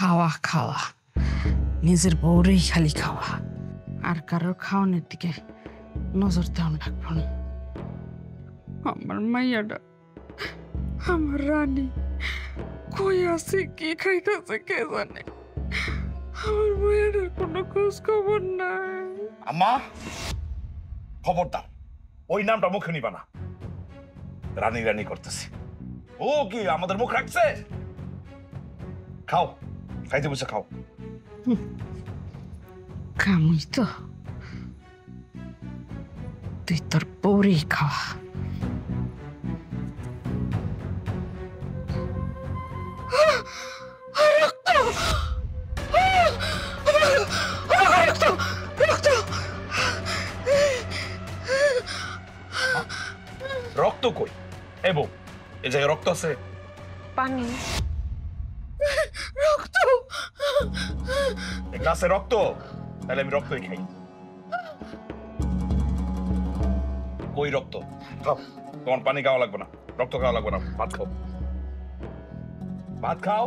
খাওয়া খাওয়া, নিজের বউরেই খালি খাওয়া, আর কারোর খাওয়ানোর দিকে নজর দেওয়া লাগবো না। আমার মাইয়াটা, আমার রানী কই আছে, কি খাইতেছে কে জানে। আমার মাইয়াটার কোনো খোঁজ খবর নাই। আম্মা, খবরদার ওই নামটা মুখে নিবা না। রানী রানী করতেছে, ও কি আমাদের মুখ রাখছে? খাও, খাইতে বসে খাও। কামই তো, তুই তোর বউরেই খাওয়া। রক্ত কই? এ বউ, এ জায়গায় রক্ত আছে? পানি, রক্ত, গ্লাসে রক্ত? তাহলে আমি রক্তই খাই। কই রক্ত? খাও, তোমার পানি খাওয়া লাগবে না, রক্ত খাওয়া লাগবে না, ভাত খাও, ভাত খাও।